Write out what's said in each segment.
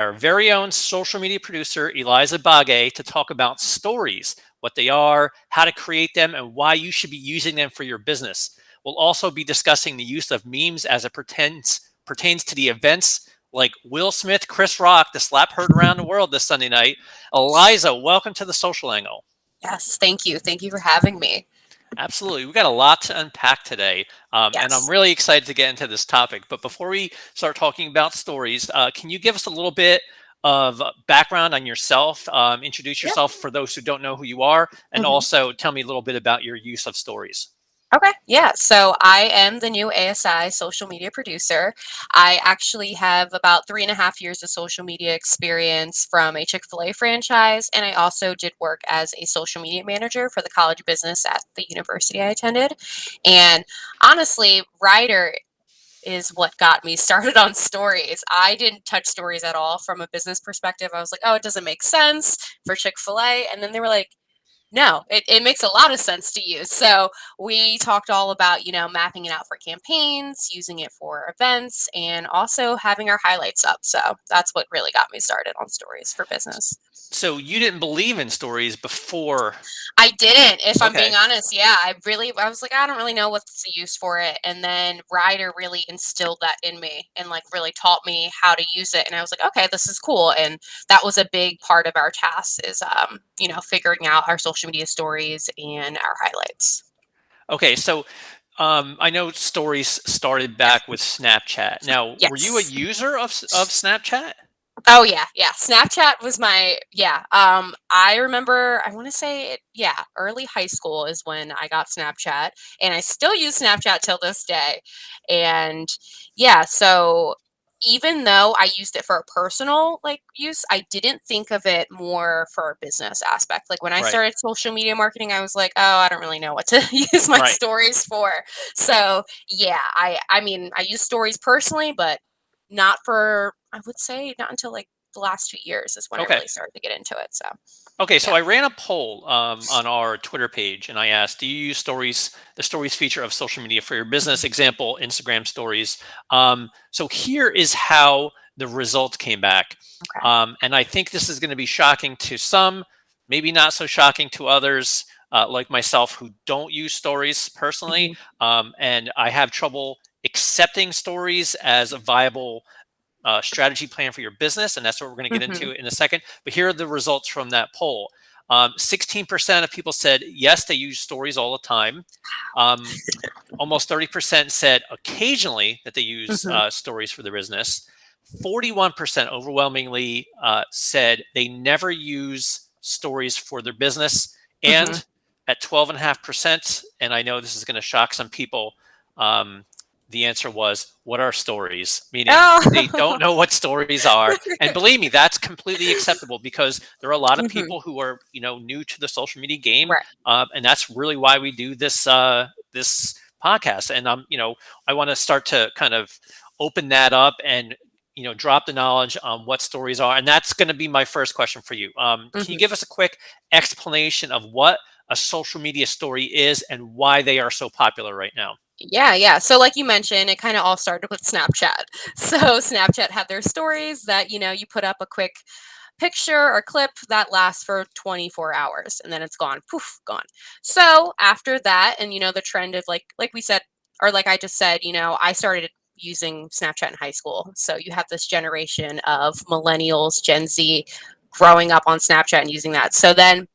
our very own social media producer, Eliza Bagay, to talk about stories, what they are, how to create them, and why you should be using them for your business. We'll also be discussing the use of memes as it pertains to the events like Will Smith, Chris Rock, the slap heard around the world this Sunday night. Eliza, welcome to the Social Angle. Yes, thank you. Thank you for having me. Absolutely. We've got a lot to unpack today, and I'm Yes. really excited to get into this topic. But before we start talking about stories, can you give us a little bit of background on yourself? Introduce Yep. yourself for those who don't know who you are, and hmm also tell me a little bit about your use of stories. Okay. Yeah. So I am the new ASI social media producer. I actually have about 3.5 years of social media experience from a Chick-fil-A franchise. And I also did work as a social media manager for the college business at the university I attended. And honestly, writer is what got me started on stories. I didn't touch stories at all from a business perspective. I was like, oh, it doesn't make sense for Chick-fil-A. And then they were like, no, it makes a lot of sense to use. So we talked all about, mapping it out for campaigns, using it for events, and also having our highlights up. So that's what really got me started on stories for business. So you didn't believe in stories before. I didn't, if I'm being Okay. honest. Yeah, I was like, I don't really know what's the use for it. And then Ryder really instilled that in me and like really taught me how to use it. And I was like, okay, this is cool. And that was a big part of our task is, figuring out our social media stories and our highlights. Okay. So I know stories started back with Snapchat. Now, were you a Yes. user of Snapchat? Oh yeah, yeah. Snapchat was my yeah. I remember I want to say it, yeah, early high school is when I got Snapchat and I still use Snapchat till this day. And yeah, so even though I used it for a personal like use, I didn't think of it more for a business aspect. Like when I Right. started social media marketing, I was like, oh, I don't really know what to use my Right. stories for. So yeah, I mean I use stories personally, but not for I would say not until like the last 2 years is when I Okay. really started to get into it, so, Okay, so yeah. I ran a poll on our Twitter page, and I asked, "Do you use stories, the stories feature of social media for your business?" Mhm. Example: Instagram stories. So here is how the results came back, Okay. and I think this is going to be shocking to some, maybe not so shocking to others, like myself, who don't use stories personally, Mhm. and I have trouble accepting stories as a viable strategy plan for your business, and that's what we're going to get Mhm. into in a second. But here are the results from that poll. 16% of people said yes, they use stories all the time. Um, Almost 30% said occasionally that they use Mhm. stories for their business. 41% overwhelmingly said they never use stories for their business. Mhm. And at 12.5%, and I know this is going to shock some people, um, the answer was, what are stories? Meaning they don't Oh. know what stories are. And believe me, that's completely acceptable because there are a lot of Mhm. people who are, new to the social media game. Right. And that's really why we do this podcast. And I want to start to kind of open that up and drop the knowledge on what stories are. And that's going to be my first question for you. Can you Mhm. give us a quick explanation of what a social media story is and why they are so popular right now? Yeah, yeah. So like you mentioned, it kind of all started with Snapchat. So Snapchat had their stories that, you put up a quick picture or clip that lasts for 24 hours and then it's gone, poof, gone. So after that, and the trend of like we said, or like I just said, I started using Snapchat in high school. So you have this generation of millennials, Gen Z growing up on Snapchat and using that. So then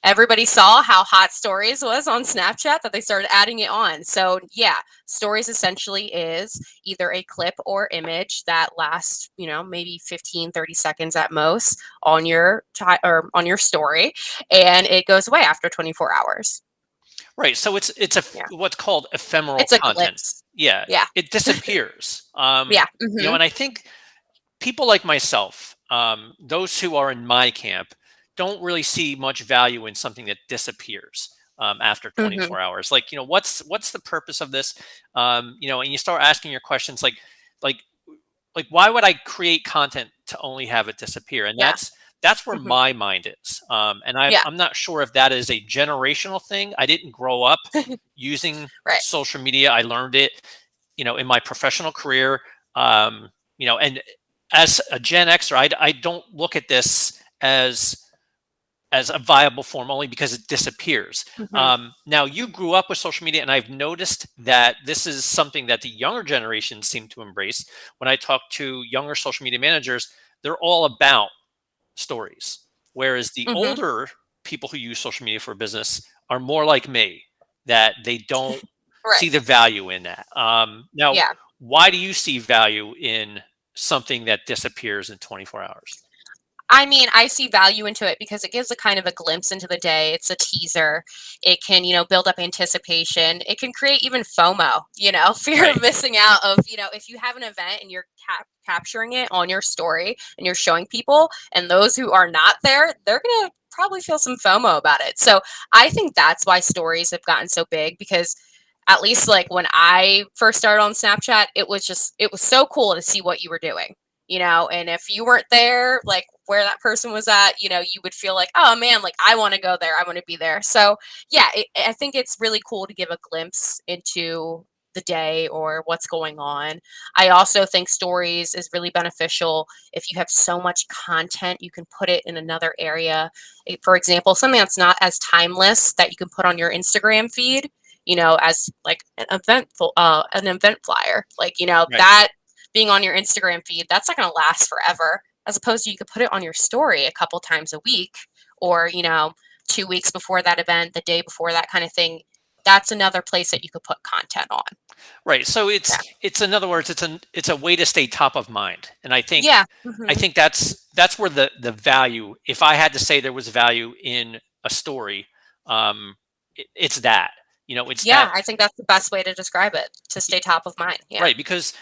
everybody saw how hot stories was on Snapchat that they started adding it on. So yeah, stories essentially is either a clip or image that lasts, maybe 15, 30 seconds at most on your or on your story and it goes away after 24 hours. Right. So Yeah. what's called ephemeral It's a content. glimpse. Yeah, Yeah. it disappears. Yeah. Mhm. And I think people like myself, those who are in my camp, don't really see much value in something that disappears after Mhm. 24 hours. Like, what's the purpose of this? And you start asking your questions like, why would I create content to only have it disappear? And Yeah. that's where Mhm. my mind is. And Yeah. I'm not sure if that is a generational thing. I didn't grow up using Right. social media. I learned it, in my professional career. Um, and as a Gen Xer, I don't look at this as a viable form only because it disappears. Mhm. Now, you grew up with social media, and I've noticed that this is something that the younger generation seem to embrace. When I talk to younger social media managers, they're all about stories, whereas the Mhm. older people who use social media for business are more like me, that they don't Right. see the value in that. Now, Yeah. why do you see value in something that disappears in 24 hours? I mean, I see value into it because it gives a kind of a glimpse into the day. It's a teaser. It can, build up anticipation. It can create even FOMO, fear Right. of missing out of, if you have an event and you're capturing it on your story and you're showing people, and those who are not there, they're going to probably feel some FOMO about it. So I think that's why stories have gotten so big because at least like when I first started on Snapchat, it was so cool to see what you were doing, and if you weren't there, like where that person was at, you would feel like, oh man, like I want to go there, I want to be there. So yeah, I think it's really cool to give a glimpse into the day or what's going on. I also think stories is really beneficial if you have so much content, you can put it in another area. For example, something that's not as timeless that you can put on your Instagram feed, as like an event flyer, like, Right. that being on your Instagram feed, that's not going to last forever. As opposed to you could put it on your story a couple times a week or, 2 weeks before that event, the day before, that kind of thing. That's another place that you could put content on. Right. So Yeah. it's in other words, it's a way to stay top of mind. And Yeah. I think that's where the value, if I had to say there was value in a story, it's that. It's Yeah. that. I think that's the best way to describe it, to stay top of mind. Yeah. Right, because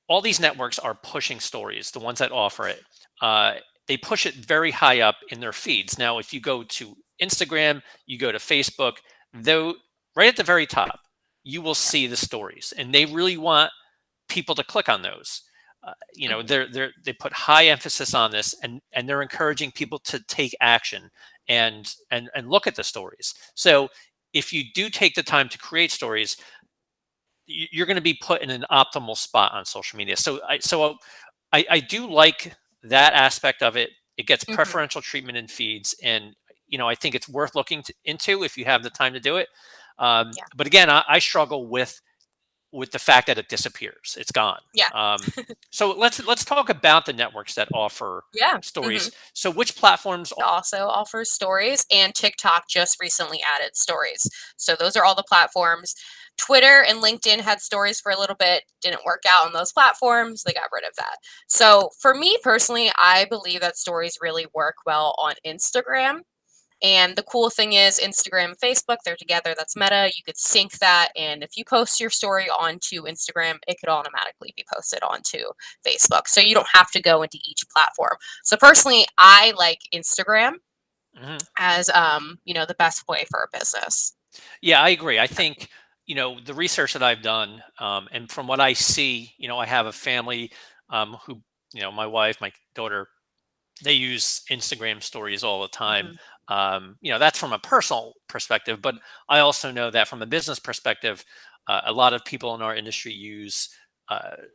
all these networks are pushing stories, the ones that offer it. Uh, they push it very high up in their feeds. Now, if you go to Instagram, you go to Facebook, though, right at the very top, you will see the stories, and they really want people to click on those. Hmm. They put high emphasis on this, and they're encouraging people to take action and look at the stories. So, if you do take the time to create stories, you're going to be put in an optimal spot on social media. I do like that aspect of it. It gets Hmm. preferential treatment in feeds, and I think it's worth looking into if you have the time to do it. Yeah. But again, I struggle with the fact that it disappears. It's gone. Yeah. Um, so let's talk about the networks that offer Yeah. Hmm. stories. So which platforms? Also offers stories, and TikTok just recently added stories. So those are all the platforms. Twitter and LinkedIn had stories for a little bit, didn't work out on those platforms. They got rid of that. So for me personally, I believe that stories really work well on Instagram. And the cool thing is, Instagram and Facebook, they're together. That's Meta. You could sync that. And if you post your story onto Instagram, it could automatically be posted onto Facebook. So you don't have to go into each platform. So personally, I like Instagram Mhm. as the best way for a business. Yeah, I agree. I think, the research that I've done, and from what I see, I have a family who, my wife, my daughter, they use Instagram stories all the time. Mhm. That's from a personal perspective, but I also know that from a business perspective, a lot of people in our industry use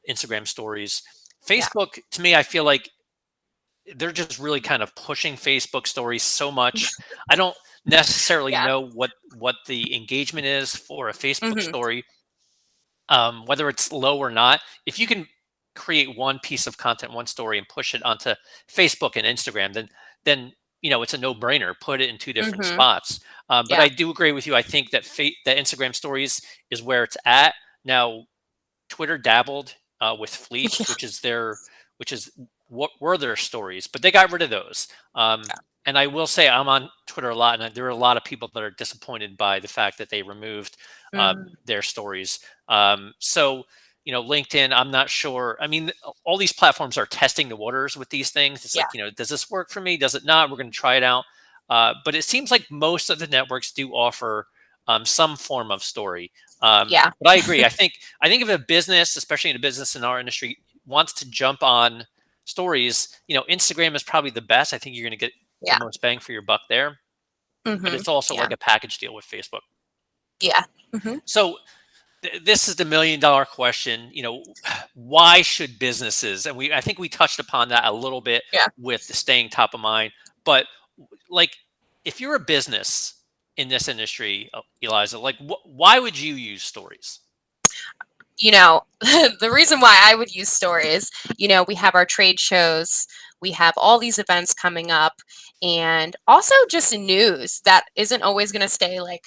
Instagram stories. Yeah. Facebook, to me, I feel like they're just really kind of pushing Facebook stories so much. I don't necessarily Yeah. know what the engagement is for a Facebook Hmm. story, whether it's low or not. If you can create one piece of content, one story, and push it onto Facebook and Instagram, then it's a no-brainer. Put it in two different Hmm. spots. But Yeah. I do agree with you. I think that Instagram stories is where it's at now. Twitter dabbled with Fleets, which is what were their stories, but they got rid of those. And I will say I'm on Twitter a lot, and there are a lot of people that are disappointed by the fact that they removed Mm. their stories. So LinkedIn, I'm not sure. I mean, all these platforms are testing the waters with these things. It's Yeah. like, does this work for me? Does it not? We're going to try it out. But it seems like most of the networks do offer some form of story. Yeah. But I agree. I think if a business, especially in a business in our industry, wants to jump on stories, Instagram is probably the best. I think you're going to get the Yeah. most bang for your buck there. But Hmm. it's also Yeah. like a package deal with Facebook. Yeah. Hmm. So This is the $1 million question. Why should businesses? And I think we touched upon that a little bit Yeah. with the staying top of mind. But like, if you're a business in this industry, Eliza, like, why would you use stories? The reason why I would use stories, we have our trade shows, we have all these events coming up, and also just news that isn't always going to stay like,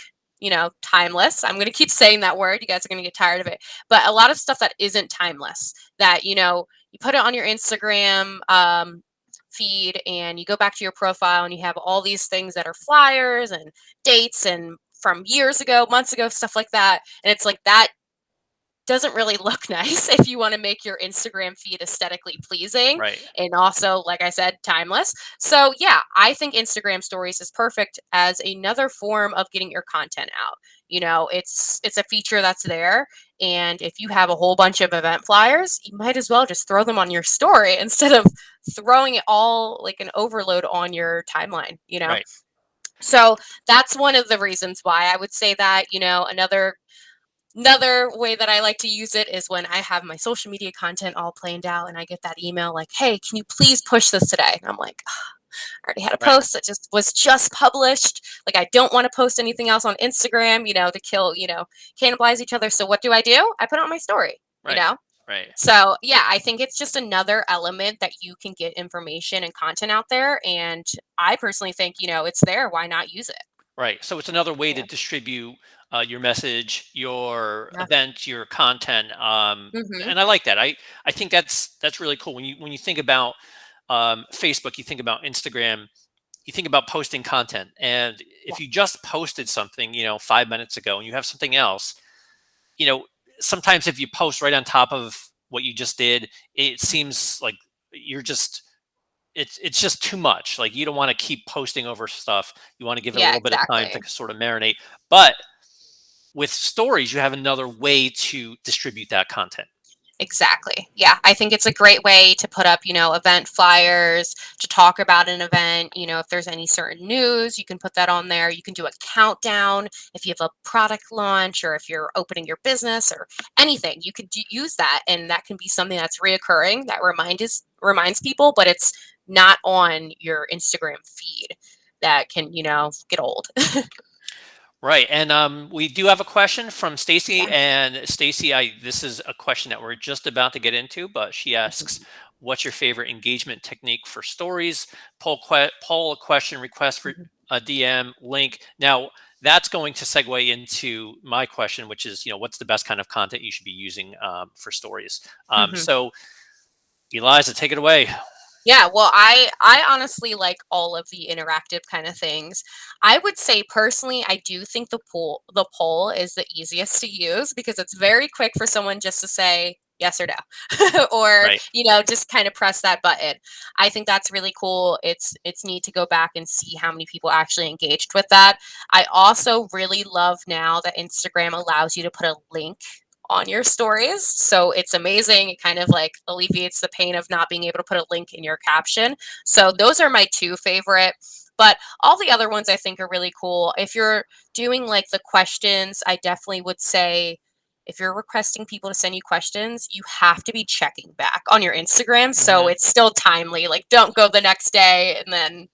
timeless. I'm going to keep saying that word. You guys are going to get tired of it. But a lot of stuff that isn't timeless that, you put it on your Instagram feed and you go back to your profile and you have all these things that are flyers and dates and from years ago, months ago, stuff like that. And it's like that doesn't really look nice if you want to make your Instagram feed aesthetically pleasing Right. and also, like I said, timeless. So, yeah, I think Instagram stories is perfect as another form of getting your content out. It's a feature that's there, and if you have a whole bunch of event flyers, you might as well just throw them on your story instead of throwing it all like an overload on your timeline. Right. So, that's one of the reasons why I would say that, Another way that I like to use it is when I have my social media content all planned out and I get that email like, "Hey, can you please push this today?" And I'm like, I already had a Right. post that just was just published. Like I don't want to post anything else on Instagram, to kill, cannibalize each other. So what do? I put it on my story, you Right. know? Right. So yeah, I think it's just another element that you can get information and content out there. And I personally think, it's there. Why not use it? Right. So it's another way to Yeah. distribute your message, your Yeah. event, your content. Mm-hmm. And I like that. I think that's really cool. When you think about Facebook, you think about Instagram, you think about posting content. And Yeah. if you just posted something, 5 minutes ago, and you have something else, you know, sometimes if you post right on top of what you just did, it seems like you're just it's just too much. Like, you don't want to keep posting over stuff. You want to give it a Yeah, little bit of time to exactly. sort of marinate. But with stories, you have another way to distribute that content. Exactly. Yeah, I think it's a great way to put up, event flyers, to talk about an event. If there's any certain news, you can put that on there. You can do a countdown if you have a product launch or if you're opening your business or anything. You could use that, and that can be something that's reoccurring that reminds people, but it's not on your Instagram feed. That can, get old. Right. And we do have a question from Stacy. Yeah. And Stacy, I this is a question that we're just about to get into, but she asks, Mhm. "What's your favorite engagement technique for stories?" Poll a question, request for Mhm. a DM link. Now, that's going to segue into my question, which is, what's the best kind of content you should be using for stories? Mhm. So, Eliza, take it away. Yeah, well, I honestly like all of the interactive kind of things. I would say personally, I do think the poll is the easiest to use because it's very quick for someone just to say yes or no, or Right. just kind of press that button. I think that's really cool. It's neat to go back and see how many people actually engaged with that. I also really love now that Instagram allows you to put a link on your stories. So it's amazing. It kind of like alleviates the pain of not being able to put a link in your caption. So those are my two favorite. But all the other ones I think are really cool. If you're doing like the questions, I definitely would say if you're requesting people to send you questions, you have to be checking back on your Instagram so Hmm. it's still timely. Like don't go the next day and then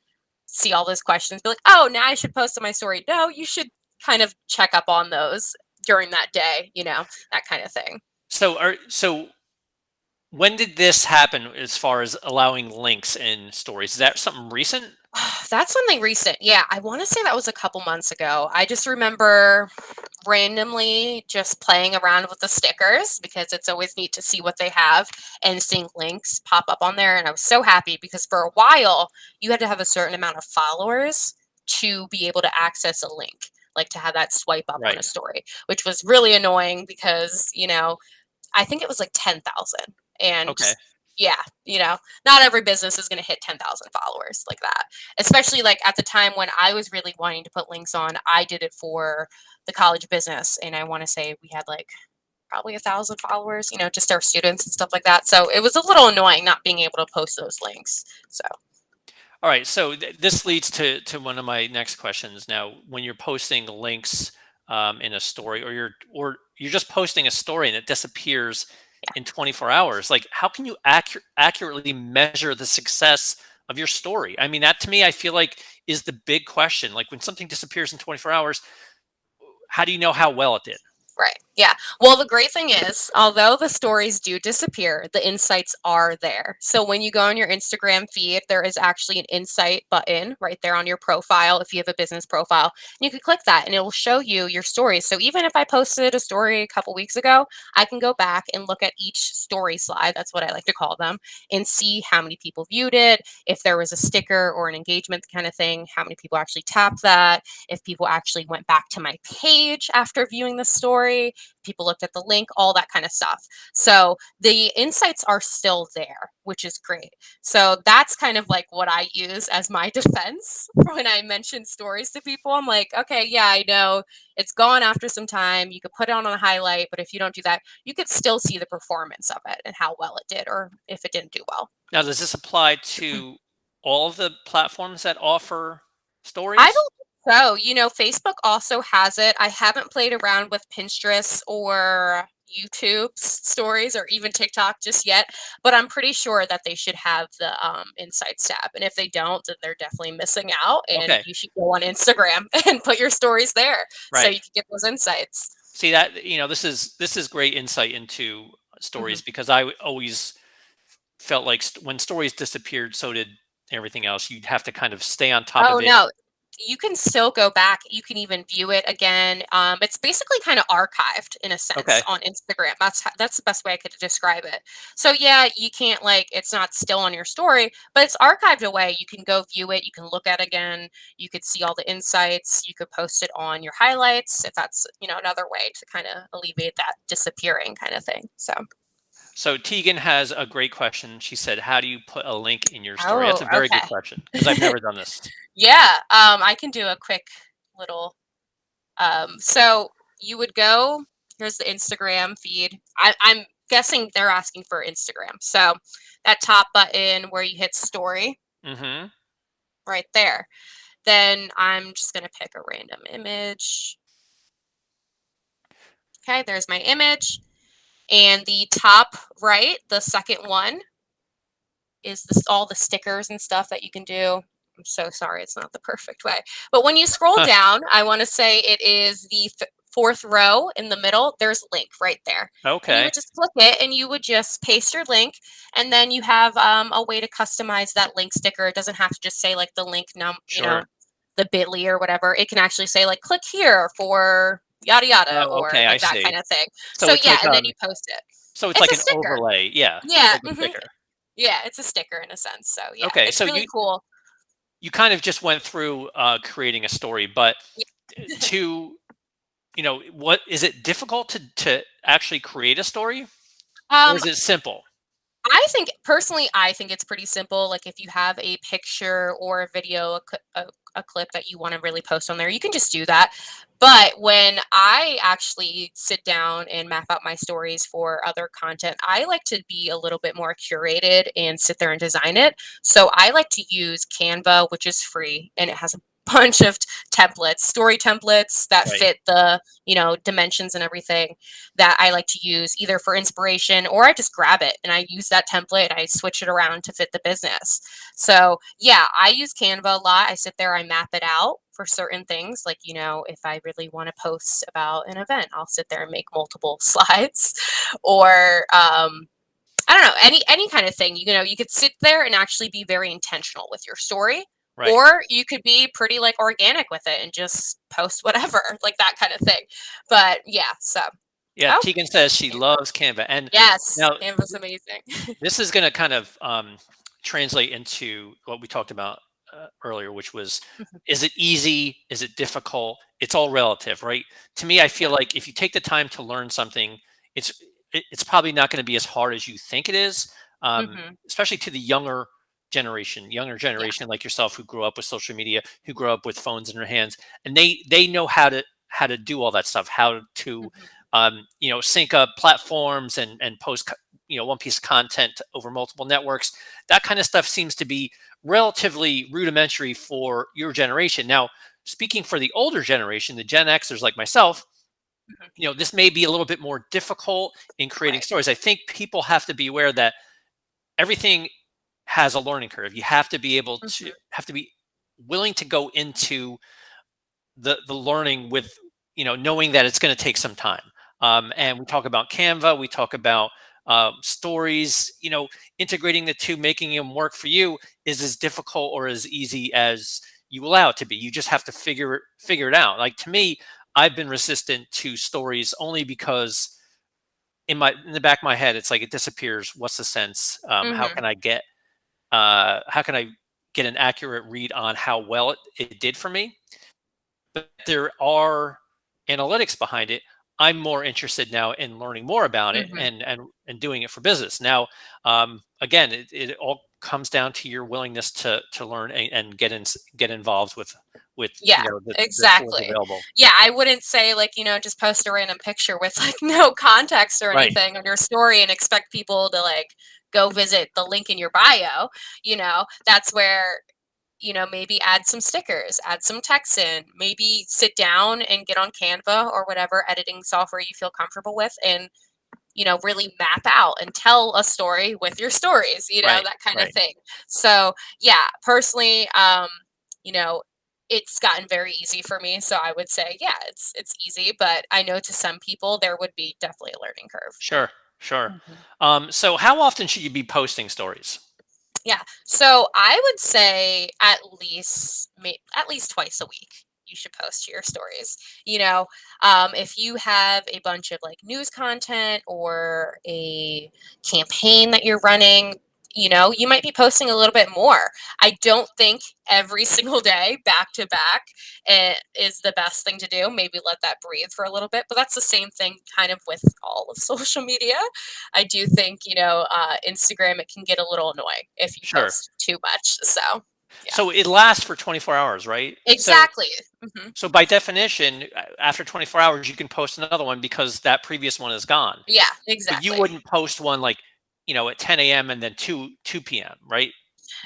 see all those questions, be like, oh, now I should post on my story. No, you should kind of check up on those during that day, that kind of thing. So when did this happen as far as allowing links in stories? Is that something recent? That's something recent. Yeah, I want to say that was a couple months ago. I just remember randomly just playing around with the stickers because it's always neat to see what they have and seeing links pop up on there. And I was so happy because for a while you had to have a certain amount of followers to be able to access a link, like to have that swipe up on a Right. story, which was really annoying because, I think it was like 10,000. And Okay. yeah, not every business is going to hit 10,000 followers like that. Especially like at the time when I was really wanting to put links on, I did it for the college business. And I want to say we had like probably 1,000 followers, just our students and stuff like that. So it was a little annoying not being able to post those links. So, All right. So this leads to one of my next questions. Now, when you're posting links in a story, or you're just posting a story and it disappears in 24 hours. Like, how can you accurately measure the success of your story? I mean, that to me, I feel like is the big question. Like when something disappears in 24 hours, how do you know how well it did? Right. Yeah. Well, the great thing is, although the stories do disappear, the insights are there. So when you go on your Instagram feed, there is actually an insight button right there on your profile if you have a business profile. And you can click that and it will show you your stories. So even if I posted a story a couple weeks ago, I can go back and look at each story slide, that's what I like to call them, and see how many people viewed it, if there was a sticker or an engagement kind of thing, how many people actually tapped that, if people actually went back to my page after viewing the story, people looked at the link, all that kind of stuff. So the insights are still there, which is great. So that's kind of like what I use as my defense when I mention stories to people. I'm like, okay, yeah, I know it's gone after some time. You could put it on a highlight, but if you don't do that, you could still see the performance of it and how well it did or if it didn't do well. Now, does this apply to all of the platforms that offer I stories? don't think so. Facebook also has it. I haven't played around with Pinterest or YouTube's stories or even TikTok just yet, but I'm pretty sure that they should have the Insights tab. And if they don't, then they're definitely missing out. And Okay, you should go on Instagram and put your stories there so right. you can get those insights. See that, this is great insight into Mhm. stories because I always felt like when stories disappeared, so did everything else. You'd have to kind of stay on top Oh, of it. no. You can still go back. You can even view it again. It's basically kind of archived in a sense Okay, on Instagram. That's the best way I could describe it. So yeah, you can't like it's not still on your story, but it's archived away. You can go view it. You can look at it again. You could see all the insights. You could post it on your highlights if that's another way to kind of alleviate that disappearing kind of thing. So so Tegan has a great question. She said, "How do you put a link in your story?" That's oh, a very good question because I've okay. never done this. Yeah, I can do a quick little. So you would go, here's the Instagram feed. I'm guessing they're asking for Instagram. So that top button where you hit story Hmm. right there. Then I'm just going to pick a random image. Okay, there's my image. And the top right, the second one, is this all the stickers and stuff that you can do. I'm so sorry, it's not the perfect way. But when you scroll down, I want to say it is the fourth row in the middle. There's link right there. And you Okay, would just click it and you would just paste your link. And then you have a way to customize that link sticker. It doesn't have to just say like the link sure. the bit.ly or whatever. It can actually say like click here for yada yada Oh, or okay, I like that see. kind of thing. So So it's yeah, like and then you post it. It's a an sticker. overlay. Yeah, it's Yeah. like a sticker. Yeah, it's a sticker in a sense. So yeah, Okay, it's so really cool. you kind of just went through creating a story, but Yeah. to what is it difficult to actually create a story, or Um, is it simple? I think personally, I think it's pretty simple. Like if you have a picture or a video, a clip that you want to really post on there, you can just do that. But when I actually sit down and map out my stories for other content, I like to be a little bit more curated and sit there and design it. So I like to use Canva, which is free and it has a bunch of templates, story templates that Right. fit the, dimensions and everything that I like to use either for inspiration or I just grab it and I use that template and I switch it around to fit the business. So, yeah, I use Canva a lot. I sit there, I map it out for certain things. Like, if I really want to post about an event, I'll sit there and make multiple slides or, I don't know, any kind of thing. You could sit there and actually be very intentional with your story, Right. or you could be pretty like organic with it and just post whatever, like that kind of thing. But yeah, so Yeah, oh, Tegan says she loves Canva, and yes, now Canva's amazing. this is going to kind of translate into what we talked about earlier, which was, Mhm. is it easy? Is it difficult? It's all relative, right? To me, I feel Yeah. like if you take the time to learn something, it's it's probably not going to be as hard as you think it is, Mhm. especially to the younger Yeah. generation like yourself who grew up with social media, who grew up with phones in their hands, and they know how to do all that stuff, how to Mhm. sync up platforms and post one piece of content over multiple networks. That kind of stuff seems to be relatively rudimentary for your generation. Now, speaking for the older generation, the Gen Xers like myself, Mhm. this may be a little bit more difficult in creating Right. stories. I think people have to be aware that everything has a learning curve. You Mhm. have to be willing to go into the learning with knowing that it's going to take some time. Yeah. And we talk about Canva, we talk about stories. Integrating the two, making them work for you is as difficult or as easy as you allow it to be. You just have to figure it out. Like, to me, I've been resistant to stories only because in the back of my head it's like it disappears. What's the sense? Mhm. How can I get an accurate read on how well it did for me? But there are analytics behind it. I'm more interested now in learning more about it Mhm. and doing it for business. Now, again, it all comes down to your willingness to learn and get involved with Yeah, the tools exactly. available. Yeah, I wouldn't say, like, just post a random picture with, like, no context or Right. anything on your story and expect people to, like, go visit the link in your bio. That's where, maybe add some stickers, add some text in, maybe sit down and get on Canva or whatever editing software you feel comfortable with, and really map out and tell a story with your stories, Right. that kind of Right. thing. So, yeah, personally, you know, it's gotten very easy for me. So I would say, yeah, it's easy, but I know to some people there would be definitely a learning curve. Sure. Sure. Mhm. So how often should you be posting stories? Yeah. So I would say at least twice a week you should post your stories. If you have a bunch of like news content or a campaign that you're running, you might be posting a little bit more. I don't think every single day back to back is the best thing to do. Maybe let that breathe for a little bit, but that's the same thing kind of with all of social media. I do think, Instagram, it can get a little annoying if you Sure. post too much. So, yeah, So it lasts for 24 hours, right? So exactly. Hmm. so by definition, after 24 hours, you can post another one because that previous one is gone. Yeah, But you exactly. wouldn't post one like, at 10 a.m. and then 2 p.m., right?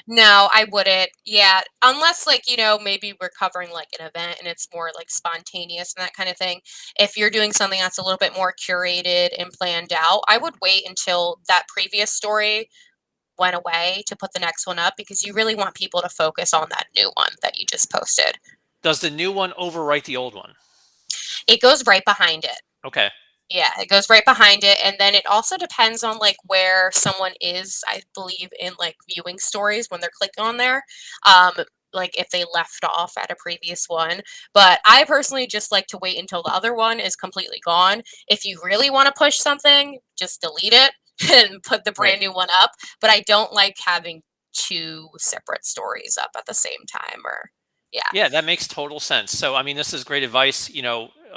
No, I wouldn't. Yeah, unless like, maybe we're covering like an event and it's more like spontaneous and that kind of thing. If you're doing something that's a little bit more curated and planned out, I would wait until that previous story went away to put the next one up because you really want people to focus on that new one that you just posted. Does the new one overwrite the old one? It goes right behind it. Okay. Yeah, it goes right behind it, and then it also depends on, like, where someone is, I believe, in, like, viewing stories when they're clicking on there, um, like, if they left off at a previous one, but I personally just like to wait until the other one is completely gone. If you really wanna push something, just delete it and put the Right. brand new one up, but I don't like having 2 separate stories up at the same time or yeah. Yeah, that makes total sense. So, I mean, this is great advice.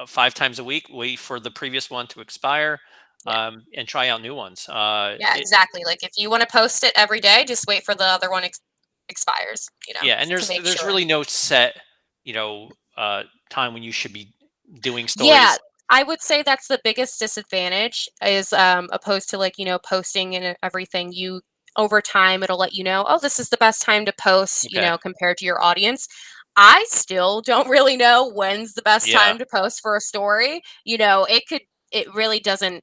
5 times a week, wait for the previous one to expire, Yeah. and try out new ones. Yeah, exactly. Like if you want to post it every day, just wait for the other one expires, Yeah, and to make there's sure. really no set, you know, time when you should be doing Yeah, stories. I would say that's the biggest disadvantage is opposed to like, posting and everything. You over time it'll let you know, oh, this is the best time to post, Okay. compared to your audience. I still don't really know when's the best Yeah. time to post for a story. It really doesn't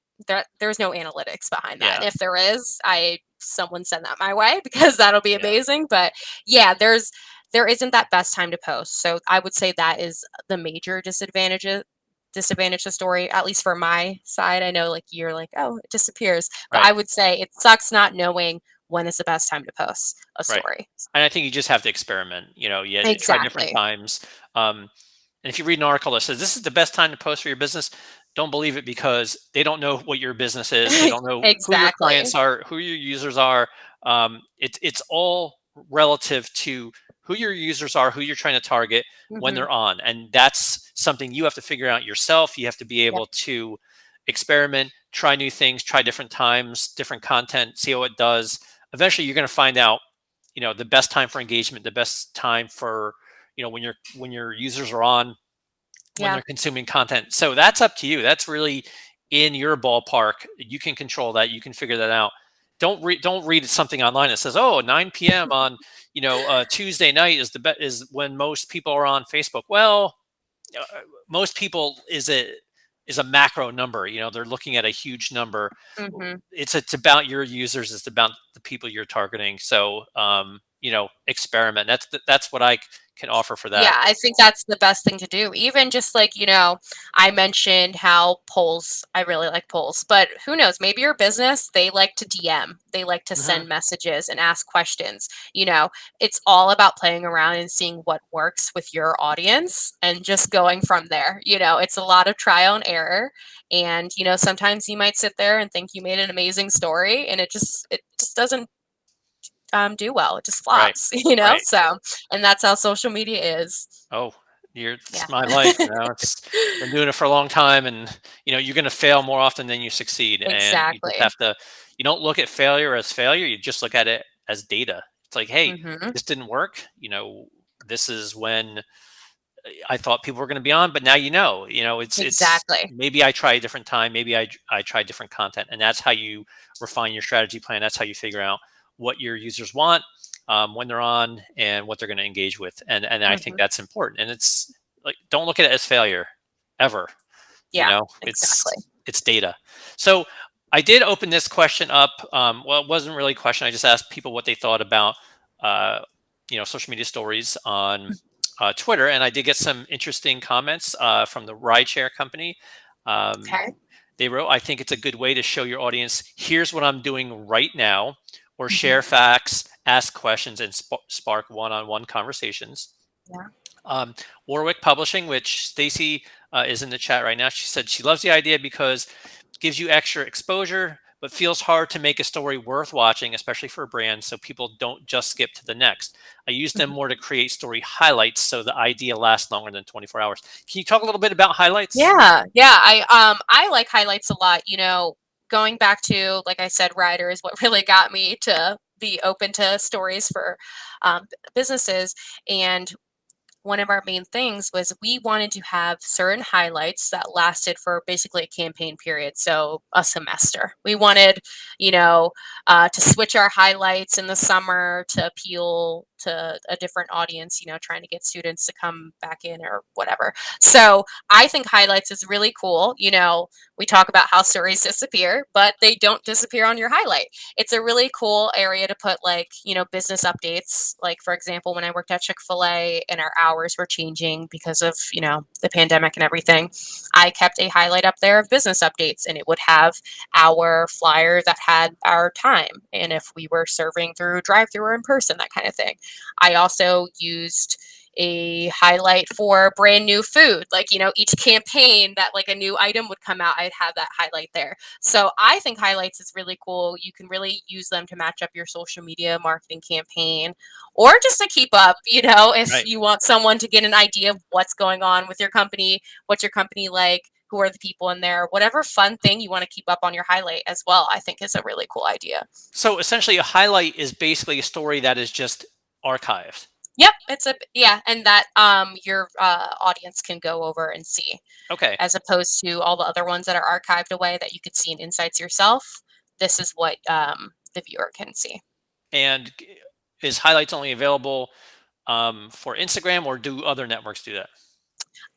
there's no analytics behind that. And Yeah. if there is, I someone send that my way because that'll be Yeah. amazing. But yeah, there isn't that best time to post. So I would say that is the major disadvantage the story, at least for my side. I know like you're like, oh, it disappears. But Right. I would say it sucks not knowing when is the best time to post a Right. story. And I think you just have to experiment. You try different Exactly. times. And if you read an article that says this is the best time to post for your business, don't believe it because they don't know what your business is. They don't know who your Exactly. clients are, who your users are. It's all relative to who your users are, who you're trying to target when Hmm. they're on, and that's something you have to figure out yourself. You have to be Yep. able to experiment, try new things, try different times, different content, see how it does. Eventually, you're going to find out the best time for engagement, the best time for when your users are on, when Yeah. they're consuming content. So that's up to you. That's really in your ballpark. You can control that. You can figure that out. Don't read something online that says, oh, 9 p.m. on Tuesday night is when most people are on Facebook. Well, most people, is it is a macro number. They're looking at a huge number. Hmm. It's about your users. It's about the people you're targeting. So experiment. That's what I can offer for that. Yeah, I think that's the best thing to do. Even just like, I mentioned how polls, I really like polls, but who knows, maybe your business, they like to DM, they like to Hmm. send messages and ask questions. It's all about playing around and seeing what works with your audience and just going from there. It's a lot of trial and error. And, sometimes you might sit there and think you made an amazing story and it just doesn't do well. It just Right. flops, Right. So, and that's how social media is. Oh, it's Yeah. my life. It's been doing it for a long time, and you're going to fail more often than you succeed, and you just Exactly. have to. You don't look at failure as failure. You just look at it as data. It's like, hey, Mhm. this didn't work. This is when I thought people were going to be on, but now it's Exactly. maybe I try a different time. Maybe I try different content, and that's how you refine your strategy plan. That's how you figure out what your users want, when they're on, and what they're going to engage with. And I think Mhm. that's important. And it's like, don't look at it as failure ever. Yeah, It's exactly. data. So I did open this question up. Well, it wasn't really a question. I just asked people what they thought about uh, social media stories on Twitter, and I did get some interesting comments from the rideshare company. Um, Okay. they wrote, "I think it's a good way to show your audience, here's what I'm doing right now," or Mhm. share facts, ask questions, and spark one-on-one conversations. Yeah. um, Warwick Publishing, which Stacy is in the chat right now. She said she loves the idea because it gives you extra exposure, but feels hard to make a story worth watching, especially for a brand, so people don't just skip to the next. I use them Mhm. more to create story highlights so the idea lasts longer than 24 hours. Can you talk a little bit about highlights? Yeah, yeah, I like highlights a lot, going back to, like I said, Writer is what really got me to be open to stories for, businesses, and one of our main things was we wanted to have certain highlights that lasted for basically a campaign period, so a semester. We wanted, to switch our highlights in the summer to appeal to a different audience, trying to get students to come back in or whatever. So I think highlights is really cool. We talk about how stories disappear, but they don't disappear on your highlight. It's a really cool area to put, like, business updates. Like, for example, when I worked at Chick-fil-A and our hours were changing because of, the pandemic and everything, I kept a highlight up there of business updates, and it would have our flyer that had our time and if we were serving through drive-through or in person, that kind of thing. I also used a highlight for brand new food. Like, each campaign that like a new item would come out, I'd have that highlight there. So I think highlights is really cool. You can really use them to match up your social media marketing campaign or just to keep up, if Right. you want someone to get an idea of what's going on with your company, what's your company like, who are the people in there, whatever fun thing you want to keep up on your highlight as well, I think is a really cool idea. So essentially, a highlight is basically a story that is just archived. Yep, yeah, and that your audience can go over and see, Okay. as opposed to all the other ones that are archived away that you could see in insights yourself. This is what the viewer can see. And is highlights only available for Instagram, or do other networks do that?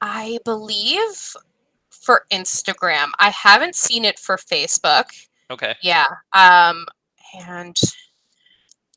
I believe for Instagram. I haven't seen it for Facebook. Okay. Yeah. And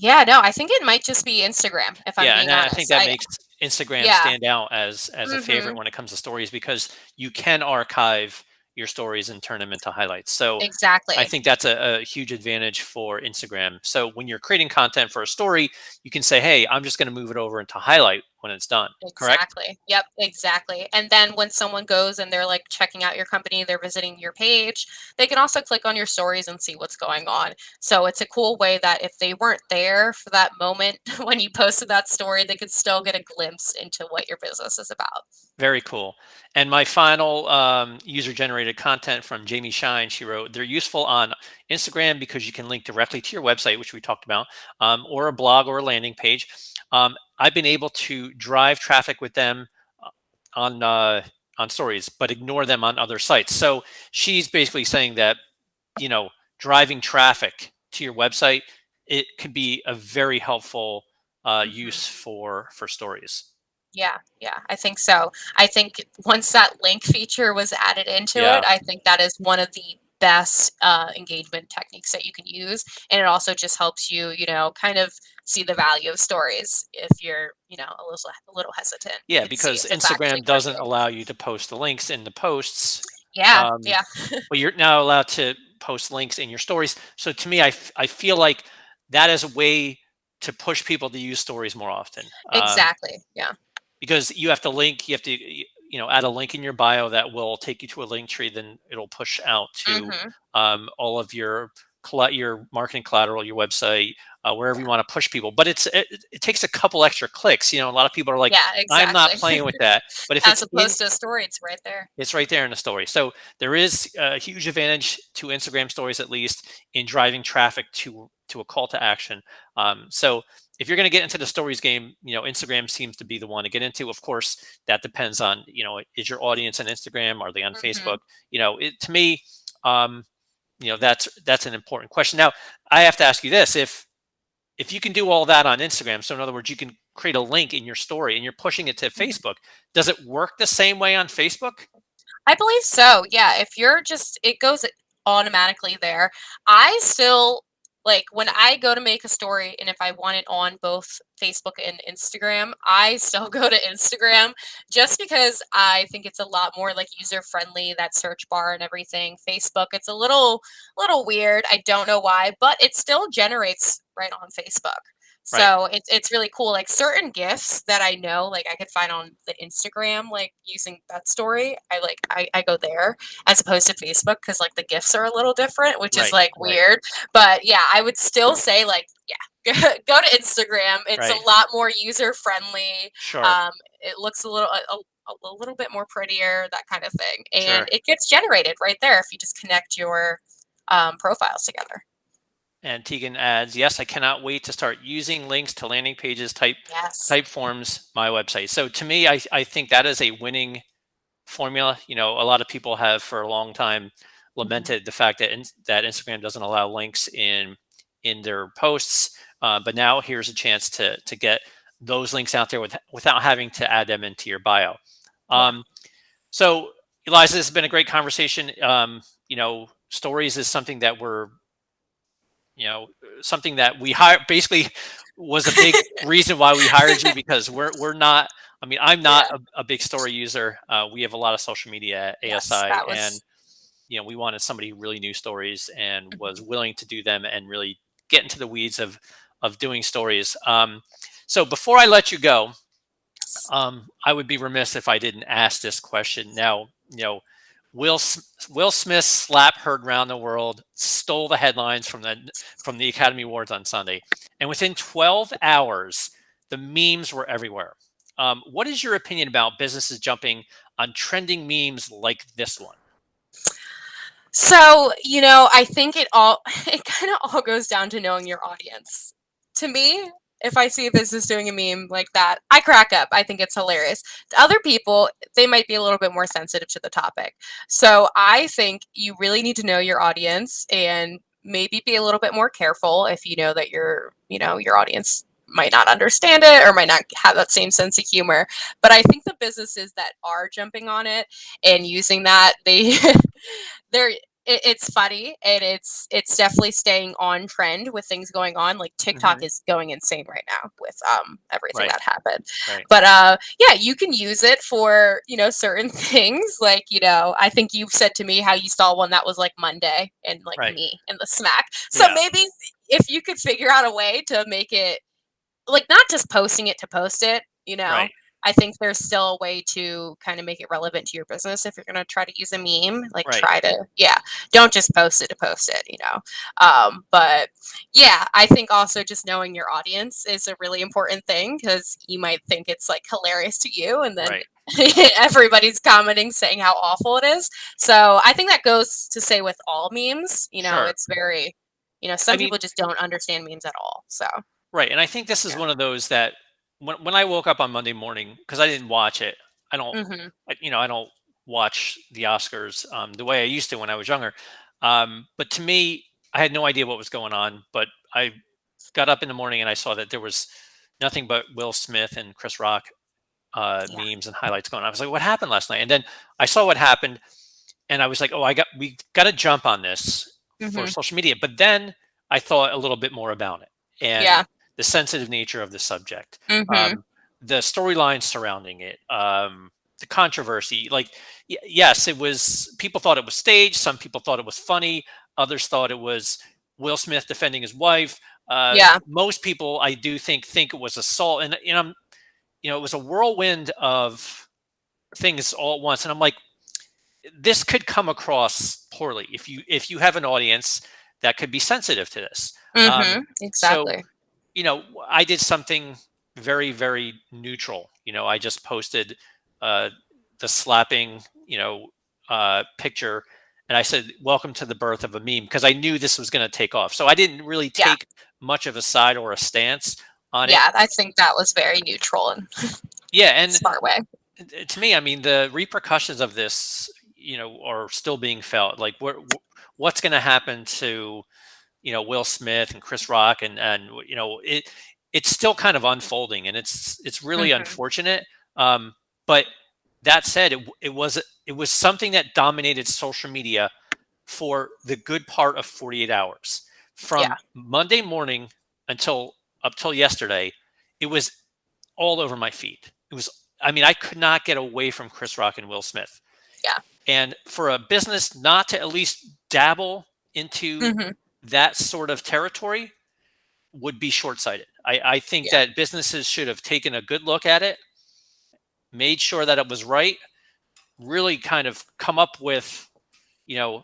yeah, no, I think it might just be Instagram if I'm Yeah, being and I think honest. that makes Instagram Yeah. stand out as a favorite Mhm. when it comes to stories, because you can archive your stories and turn them into highlights. So I Exactly. think that's a huge advantage for Instagram. So when you're creating content for a story, you can say, "Hey, I'm just going to move it over into highlight when it's done." Correct? Exactly. Yep, exactly. And then when someone goes and they're like checking out your company, they're visiting your page, they can also click on your stories and see what's going on. So it's a cool way that if they weren't there for that moment when you posted that story, they could still get a glimpse into what your business is about. Very cool. And my final user generated content from Jamie Shine, she wrote, "They're useful on Instagram because you can link directly to your website," which we talked about, or a blog or a landing page. I've been able to drive traffic with them uh, on stories, but ignore them on other sites. So she's basically saying that, you know, driving traffic to your website, it can be a very helpful Mhm. use for stories. Yeah, I think so. I think once that link feature was added into it, Yeah. I think that is one of the best engagement techniques that you can use. And it also just helps you, kind of see the value of stories if you're, a little hesitant. You Yeah, can see because if it's actually Instagram doesn't working. allow you to post the links in the posts. Yeah, Um, yeah, but you're now allowed to post links in your stories. So to me, I feel like that is a way to push people to use stories more often. exactly. Yeah. Because you have to link, you have to, add a link in your bio that will take you to a link tree. Then it'll push out to Hmm. all of your marketing collateral, your website, wherever Yeah. you want to push people. But it takes a couple extra clicks. A lot of people are like, Yeah, I'm not exactly. playing with that. But if As opposed to a story, it's right there. it's right there in the story. So there is a huge advantage to Instagram stories, at least in driving traffic to a call to action. So if you're going to get into the stories game, Instagram seems to be the one to get into. Of course, that depends on, is your audience on Instagram? Are they on Facebook? Hmm. To me, um, that's an important question. Now, I have to ask you this: if you can do all that on Instagram, so in other words, you can create a link in your story and you're pushing it to Facebook, does it work the same way on Facebook? I believe so. Yeah, if you're just it goes automatically there. I still like when I go to make a story and if I want it on both Facebook and Instagram, I still go to Instagram just because I think it's a lot more like user friendly, that search bar and everything. Facebook, it's a little weird. I don't know why, but it still generates right on Facebook. Right. So it's really cool. Like certain gifts that I know, like I could find on the Instagram, like using that story. I go there as opposed to Facebook because like the gifts are a little different, which is Right, like right, weird. But yeah, I would still say like yeah, go to Instagram. It's a right. lot more user friendly. Sure, Um, it looks a little bit more prettier, that kind of thing, and sure. it gets generated right there if you just connect your profiles together. And Tegan adds, yes, I cannot wait to start using links to landing pages, Yes. type forms, my website. So to me, I think that is a winning formula. A lot of people have for a long time Hmm. lamented the fact that Instagram doesn't allow links in their posts. But now here's a chance to get those links out there without having to add them into your bio. Yeah. Um, so Eliza, this has been a great conversation. Stories is something that something that we hire basically was a big reason why we hired you, because we're not, I mean, I'm not Yeah. a big story user. We have a lot of social media at Yes, ASI, that and was. we wanted somebody who really knew stories and was Mhm. willing to do them and really get into the weeds of doing stories. So before I let you go, Yes. I would be remiss if I didn't ask this question. Now, Will Smith's slap heard around the world stole the headlines from the Academy Awards on Sunday, and within 12 hours, the memes were everywhere. What is your opinion about businesses jumping on trending memes like this one? So, I think it kind of all goes down to knowing your audience. To me, if I see a business doing a meme like that, I crack up. I think it's hilarious. To other people, they might be a little bit more sensitive to the topic. So, I think you really need to know your audience and maybe be a little bit more careful if you know that your audience might not understand it or might not have that same sense of humor. But I think the businesses that are jumping on it and using that, they're it's funny and it's definitely staying on trend with things going on. Like TikTok Hmm. is going insane right now with everything Right, that happened. right, But yeah, you can use it for, certain things. Like, I think you said to me how you saw one that was like Monday and like right. me and the smack. So Yeah, maybe if you could figure out a way to make it like not just posting it to post it, right, I think there's still a way to kind of make it relevant to your business if you're going to try to use a meme, like right, try to, yeah, don't just post it to post it. But yeah, I think also just knowing your audience is a really important thing because you might think it's like hilarious to you and then right. everybody's commenting saying how awful it is. So I think that goes to say with all memes, Sure. it's very, I some mean, people just don't understand memes at all. So right. And I think this is yeah. one of those that when I woke up on Monday morning, because I didn't watch it, I don't, Hmm. I don't watch the Oscars the way I used to when I was younger. But to me, I had no idea what was going on. But I got up in the morning and I saw that there was nothing but Will Smith and Chris Rock Yeah. memes and highlights going on. I was like, what happened last night? And then I saw what happened, and I was like, oh, we got to jump on this for Mhm. social media. But then I thought a little bit more about it and Yeah. the sensitive nature of the subject, Mhm. um, the storylines surrounding it, the controversy. Like, yes, it was. People thought it was staged. Some people thought it was funny. Others thought it was Will Smith defending his wife. Yeah. Most people, I do think it was assault, and it was a whirlwind of things all at once. And I'm like, this could come across poorly if you have an audience that could be sensitive to this. Um, Mhm. so Exactly. I did something very, very neutral. I just posted uh, the slapping, picture, and I said, "Welcome to the birth of a meme," because I knew this was going to take off. So I didn't really Yeah. take much of a side or a stance on it. Yeah, I think that was very neutral and Yeah, and smart way. to me, I mean, the repercussions of this, are still being felt. Like, what's going to happen to, Will Smith and Chris Rock, and it's still kind of unfolding, and it's really Mhm. unfortunate. But that said, it was something that dominated social media for the good part of 48 hours, Yeah. from Monday morning until up till yesterday. It was all over my feed. I mean, I could not get away from Chris Rock and Will Smith. Yeah. And for a business not to at least dabble into Mhm. that sort of territory would be short sighted. I think Yeah. that businesses should have taken a good look at it, made sure that it was right, really kind of come up with, you know,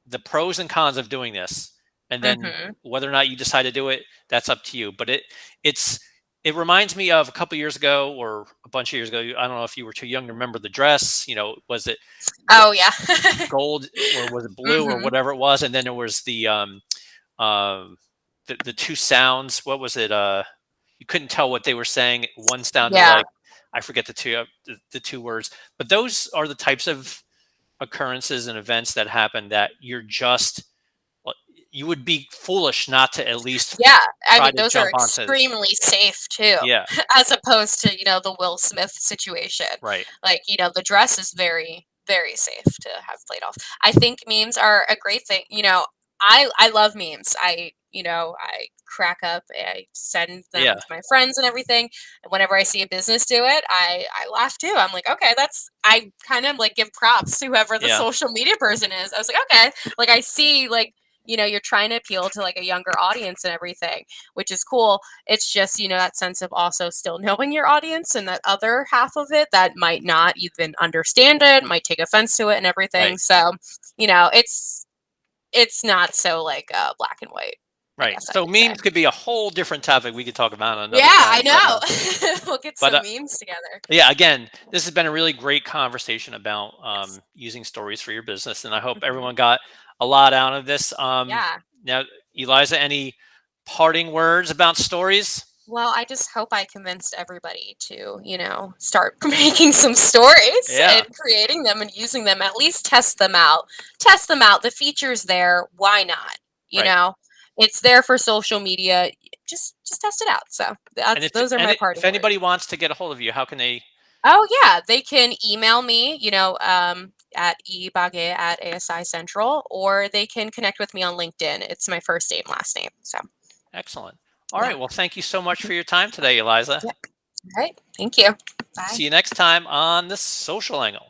the pros and cons of doing this, and then Mhm. whether or not you decide to do it, that's up to you. But it's it reminds me of a couple years ago or a bunch of years ago. I don't know if you were too young to remember the dress. Was it Oh, yeah. gold or was it blue or Mhm. whatever it was? And then there was um the two sounds. What was it? You couldn't tell what they were saying. One sounded Yeah. like, I forget the two words, but those are the types of occurrences and events that happen that well, you would be foolish not to at least Yeah, I try mean, to those are jump onto. extremely safe too, Yeah, as opposed to, the Will Smith situation. right. Like, the dress is very, very safe to have played off. I think memes are a great thing. I love memes. I crack up. I send them Yeah, to my friends and everything. And whenever I see a business do it, I laugh too. I'm like, okay, I kind of like give props to whoever the yeah, social media person is. I was like, okay, like I see like you're trying to appeal to like a younger audience and everything, which is cool. It's just, that sense of also still knowing your audience and that other half of it that might not even understand it, might take offense to it and everything. right, So, it's not so like black and white, I right. guess I So could say. memes could be a whole different topic we could talk about Yeah, another I time. But know. We'll get but some memes together. yeah, again, this has been a really great conversation about Yes. using stories for your business, and I hope Hmm. everyone got a lot out of this. Yeah. Now, Eliza, any parting words about stories? Well, I just hope I convinced everybody to, start making some stories Yeah, and creating them and using them, at least test them out. Test them out. The feature's there. Why not? You right. know, it's there for social media. Just test it out. So And those are my if parting words. anybody wants to get a hold of you, how can they? Oh yeah, they can email me, at ebage at ASI Central, or they can connect with me on LinkedIn. It's my first name, last name. So Excellent. All yeah. right. Well, thank you so much for your time today, Eliza. Yep. All right. Thank you. Bye. See you next time on the social angle.